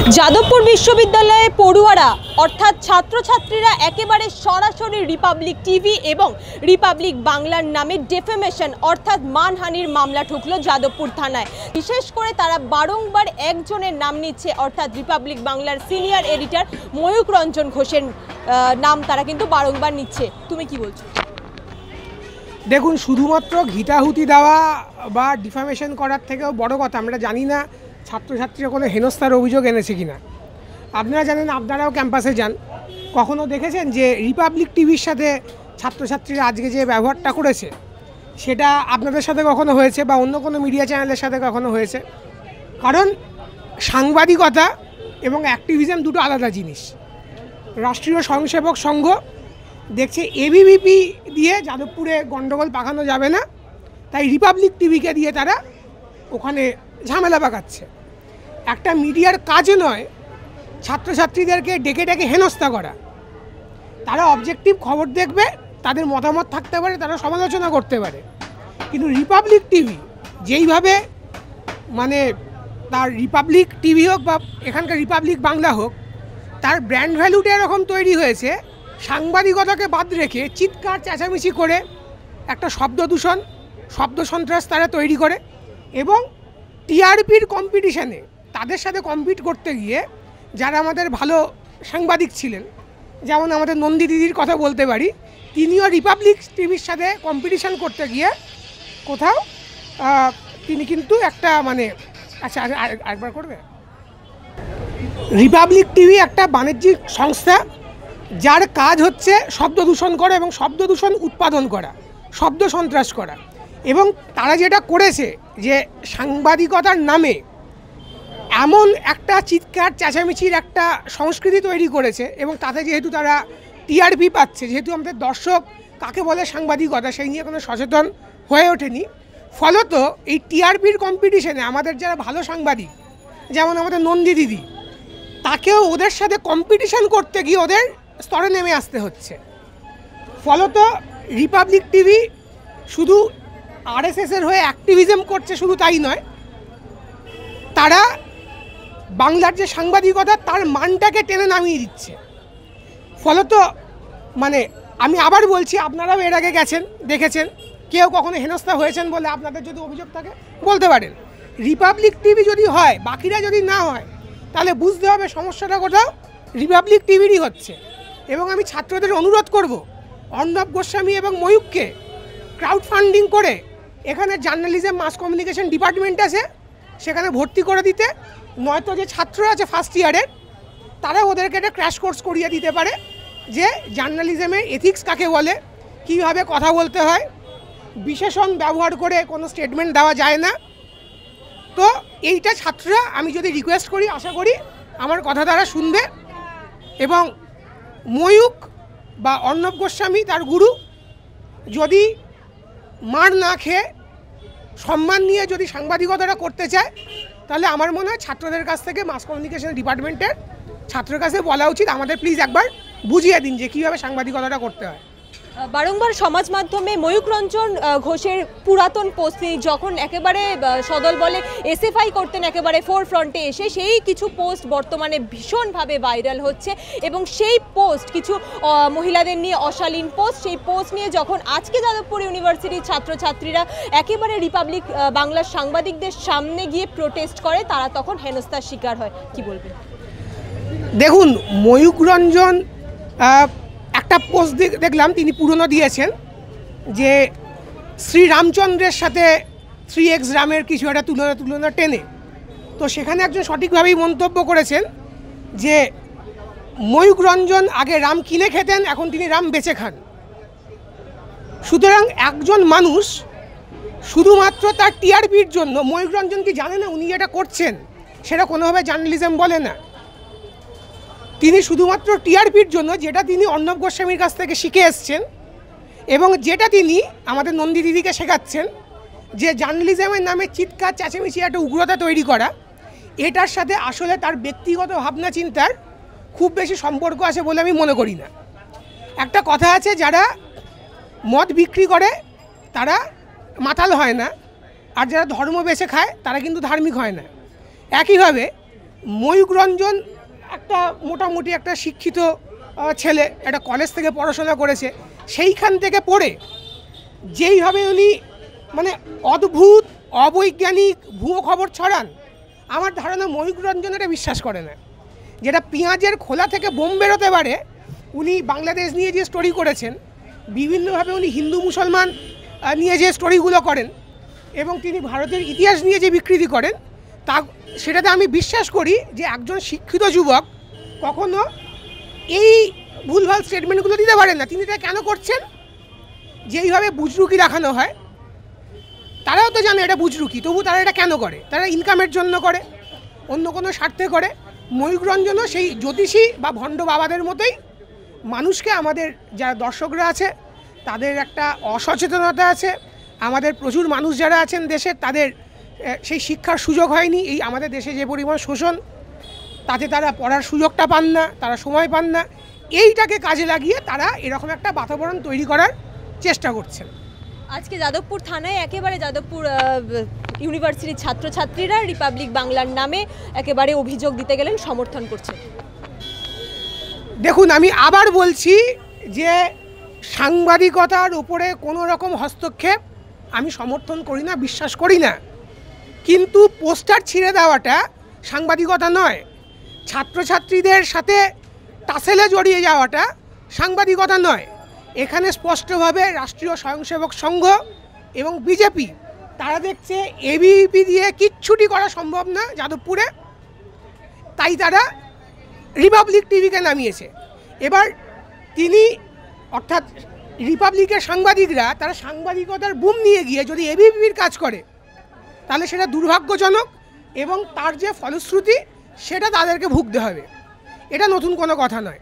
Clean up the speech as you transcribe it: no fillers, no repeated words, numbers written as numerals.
যাদবপুর বিশ্ববিদ্যালয়ে পড়ুয়ারা অর্থাৎ ছাত্রছাত্রীরা একেবারে সরাসরি রিপাবলিক টিভি এবং রিপাবলিক বাংলার নামে ডেফেমেশন অর্থাৎ মানহানির মামলা ঠুকলো যাদবপুর থানায়। বিশেষ করে তারা বারংবার একজনের নাম নিচ্ছে, অর্থাৎ রিপাবলিক বাংলার সিনিয়র এডিটর ময়ূক রঞ্জন ঘোষের নাম তারা কিন্তু বারংবার নিচ্ছে। তুমি কি বলছো? দেখুন, শুধুমাত্র ঘিটাহুতি দেওয়া বা ডিফামেশন করার থেকেও বড় কথা, আমরা জানি না ছাত্রছাত্রীরা কোনো হেনস্থার অভিযোগ এনেছে কিনা। আপনারা জানেন, আপনারাও ক্যাম্পাসে যান, কখনো দেখেছেন যে রিপাবলিক টিভির সাথে ছাত্রছাত্রীরা আজকে যে ব্যবহারটা করেছে সেটা আপনাদের সাথে কখনো হয়েছে বা অন্য কোনো মিডিয়া চ্যানেলের সাথে কখনো হয়েছে? কারণ সাংবাদিকতা এবং অ্যাক্টিভিজম দুটো আলাদা জিনিস। রাষ্ট্রীয় স্বয়ংসেবক সংঘ দেখছে এবিভিপি দিয়ে যাদবপুরে গণ্ডগোল পাকানো যাবে না, তাই রিপাবলিক টিভিকে দিয়ে তারা ওখানে ঝামেলা পাকাচ্ছে। একটা মিডিয়ার কাজ নয় ছাত্রছাত্রীদেরকে ডেকে ডেকে হেনস্থা করা। তারা অবজেক্টিভ খবর দেখবে, তাদের মতামত থাকতে পারে, তারা সমালোচনা করতে পারে, কিন্তু রিপাবলিক টিভি যেইভাবে মানে তার রিপাবলিক টিভি হোক বা এখানকার রিপাবলিক বাংলা হোক, তার ব্র্যান্ড ভ্যালুটা এরকম তৈরি হয়েছে, সাংবাদিকতাকে বাদ রেখে চিৎকার চেঁচামেচি করে একটা শব্দ দূষণ, শব্দ সন্ত্রাস তারা তৈরি করে এবং টিআরপির কম্পিটিশানে তাদের সাথে কম্পিট করতে গিয়ে যারা আমাদের ভালো সাংবাদিক ছিলেন, যেমন আমাদের নন্দী দিদির কথা বলতে পারি, তিনিও রিপাবলিক টিভির সাথে কম্পিটিশান করতে গিয়ে কোথাও তিনি কিন্তু একটা মানে আচ্ছা আরেকবার করবে। রিপাবলিক টিভি একটা বাণিজ্যিক সংস্থা যার কাজ হচ্ছে শব্দ দূষণ করা এবং শব্দ দূষণ উৎপাদন করা, শব্দ সন্ত্রাস করা। এবং তারা যেটা করেছে যে সাংবাদিকতার নামে এমন একটা চিৎকার চেঁচামেচির একটা সংস্কৃতি তৈরি করেছে এবং তাতে যেহেতু তারা টিআরপি পাচ্ছে, যেহেতু আমাদের দর্শক কাকে বলে সাংবাদিকতা সেই নিয়ে কোনো সচেতন হয়ে ওঠেনি, ফলত এই টিআরপির কম্পিটিশনে আমাদের যারা ভালো সাংবাদিক, যেমন আমাদের নন্দী দিদি, তাকেও ওদের সাথে কম্পিটিশান করতে গিয়ে ওদের স্তরে নেমে আসতে হচ্ছে। ফলত রিপাবলিক টিভি শুধু আরএসএসের হয়ে অ্যাক্টিভিজম করছে শুধু তাই নয়, তারা বাংলার যে সাংবাদিকতা তার মানটাকে টেনে নামিয়ে দিচ্ছে। ফলত মানে আমি আবার বলছি, আপনারাও এর আগে গেছেন, দেখেছেন, কেউ কখনো হেনস্থা হয়েছেন বলে আপনাদের যদি অভিযোগ থাকে বলতে পারেন। রিপাবলিক টিভি যদি হয়, বাকিরা যদি না হয়, তাহলে বুঝতে হবে সমস্যাটা কোথাও রিপাবলিক টিভিরই হচ্ছে। এবং আমি ছাত্রদের অনুরোধ করব, অর্ণব গোস্বামী এবং ময়ূককে ক্রাউড ফান্ডিং করে এখানে জার্নালিজম মাস কমিউনিকেশন ডিপার্টমেন্ট আছে সেখানে ভর্তি করে দিতে, নয়তো যে ছাত্ররা আছে ফার্স্ট ইয়ারের তারা ওদেরকে একটা ক্র্যাশ কোর্স করিয়ে দিতে পারে যে জার্নালিজমের এথিক্স কাকে বলে, কীভাবে কথা বলতে হয়, বিশেষণ ব্যবহার করে কোনো স্টেটমেন্ট দেওয়া যায় না। তো এইটা ছাত্ররা, আমি যদি রিকোয়েস্ট করি, আশা করি আমার কথা তারা শুনবে এবং ময়ূক বা অর্ণব গোস্বামী তার গুরু যদি মার না খেয়ে সম্মান নিয়ে যদি সাংবাদিকতাটা করতে চায়, তাহলে আমার মনে হয় ছাত্রদের কাছ থেকে মাস কমিউনিকেশন ডিপার্টমেন্টের ছাত্রের কাছে বলা উচিত, আমাদের প্লিজ একবার বুঝিয়ে দিন যে কীভাবে সাংবাদিকতাটা করতে হয়। বারংবার সমাজ মাধ্যমে ময়ূক রঞ্জন ঘোষের পুরাতন পোস্ট যখন একেবারে সদল বলে এসএফআই করতেন একেবারে ফোর ফ্রন্টে এসে, সেই কিছু পোস্ট বর্তমানে ভীষণভাবে ভাইরাল হচ্ছে এবং সেই পোস্ট কিছু মহিলাদের নিয়ে অশালীন পোস্ট, সেই পোস্ট নিয়ে যখন আজকে যাদবপুর ইউনিভার্সিটির ছাত্রছাত্রীরা একেবারে রিপাবলিক বাংলার সাংবাদিকদের সামনে গিয়ে প্রোটেস্ট করে, তারা তখন হেনস্থার শিকার হয়। কি বলবেন? দেখুন, ময়ূক রঞ্জন একটা পোস্ট দেখলাম তিনি পুরনো দিয়েছেন যে শ্রীরামচন্দ্রের সাথে 3x রামের কিছু একটা তুলনা টেনে। তো সেখানে একজন সঠিকভাবেই মন্তব্য করেছেন যে ময়ূক রঞ্জন আগে রাম কিনে খেতেন, এখন তিনি রাম বেচে খান। সুতরাং একজন মানুষ শুধুমাত্র তার টিআরপির জন্য, ময়ূক রঞ্জন কি জানে না উনি যেটা করছেন সেটা কোনোভাবে জার্নালিজম বলে না। তিনি শুধুমাত্র টিআরপির জন্য, যেটা তিনি অর্ণব গোস্বামীর কাছ থেকে শিখে এসছেন এবং যেটা তিনি আমাদের নন্দী দিদিকে শেখাচ্ছেন, যে জার্নালিজমের নামে চিৎকার চেঁচামেচি একটা উগ্রতা তৈরি করা, এটার সাথে আসলে তার ব্যক্তিগত ভাবনা চিন্তার খুব বেশি সম্পর্ক আছে বলে আমি মনে করি না। একটা কথা আছে, যারা মদ বিক্রি করে তারা মাতাল হয় না, আর যারা ধর্ম বেছে খায় তারা কিন্তু ধার্মিক হয় না। একইভাবে ময়ূক রঞ্জন একটা মোটামুটি একটা শিক্ষিত ছেলে, একটা কলেজ থেকে পড়াশোনা করেছে, সেইখান থেকে পড়ে যেইভাবে উনি মানে অদ্ভুত অবৈজ্ঞানিক ভুয়ো খবর ছড়ান, আমার ধারণা ময়ূক রঞ্জন এটা বিশ্বাস করে না। যেটা পেঁয়াজের খোলা থেকে বোম বেরোতে পারে, উনি বাংলাদেশ নিয়ে যে স্টোরি করেছেন, বিভিন্নভাবে উনি হিন্দু মুসলমান নিয়ে যে স্টোরিগুলো করেন এবং তিনি ভারতের ইতিহাস নিয়ে যে বিকৃতি করেন, তা সেটাতে আমি বিশ্বাস করি যে একজন শিক্ষিত যুবক কখনো এই ভুলভাল স্টেটমেন্টগুলো দিতে পারেন না। তিনি এটা কেন করছেন? যেইভাবে বুজরুকি দেখানো হয়, তারাও তো জানে এটা বুজরুকি, তবু তারা এটা কেন করে? তারা ইনকামের জন্য করে, অন্য কোনো স্বার্থে করে। ময়ূক রঞ্জনও সেই জ্যোতিষী বা ভণ্ড বাবাদের মতোই মানুষকে, আমাদের যারা দর্শকরা আছে তাদের একটা অসচেতনতা আছে, আমাদের প্রচুর মানুষ যারা আছেন দেশের, তাদের সেই শিক্ষার সুযোগ হয়নি। এই আমাদের দেশে যে পরিমাণ শোষণ, তাতে তারা পড়ার সুযোগটা পান না, তারা সময় পান না। এইটাকে কাজে লাগিয়ে তারা এরকম একটা বাতাবরণ তৈরি করার চেষ্টা করছেন। আজকে যাদবপুর থানায় একেবারে যাদবপুর ইউনিভার্সিটির ছাত্রছাত্রীরা রিপাবলিক বাংলার নামে একেবারে অভিযোগ দিতে গেলেন, সমর্থন করছে। দেখুন, আমি আবার বলছি যে সাংবাদিকতার উপরে কোনো রকম হস্তক্ষেপ আমি সমর্থন করি না, বিশ্বাস করি না। কিন্তু পোস্টার ছিঁড়ে দেওয়াটা সাংবাদিকতা নয়, ছাত্রছাত্রীদের সাথে টাসেলে জড়িয়ে যাওয়াটা সাংবাদিকতা নয়। এখানে স্পষ্টভাবে রাষ্ট্রীয় স্বয়ংসেবক সংঘ এবং বিজেপি তারা দেখছে এবিপি দিয়ে কিচ্ছুটি করা সম্ভব না যাদবপুরে, তাই তারা রিপাবলিক টিভিকে নামিয়েছে। এবার তিনি অর্থাৎ রিপাবলিকের সাংবাদিকরা তারা সাংবাদিকতার বুম নিয়ে গিয়ে যদি এবিপির কাজ করে, তাহলে সেটা দুর্ভাগ্যজনক এবং তার যে ফলশ্রুতি সেটা তাদেরকে ভুগতে হবে। এটা নতুন কোনো কথা নয়।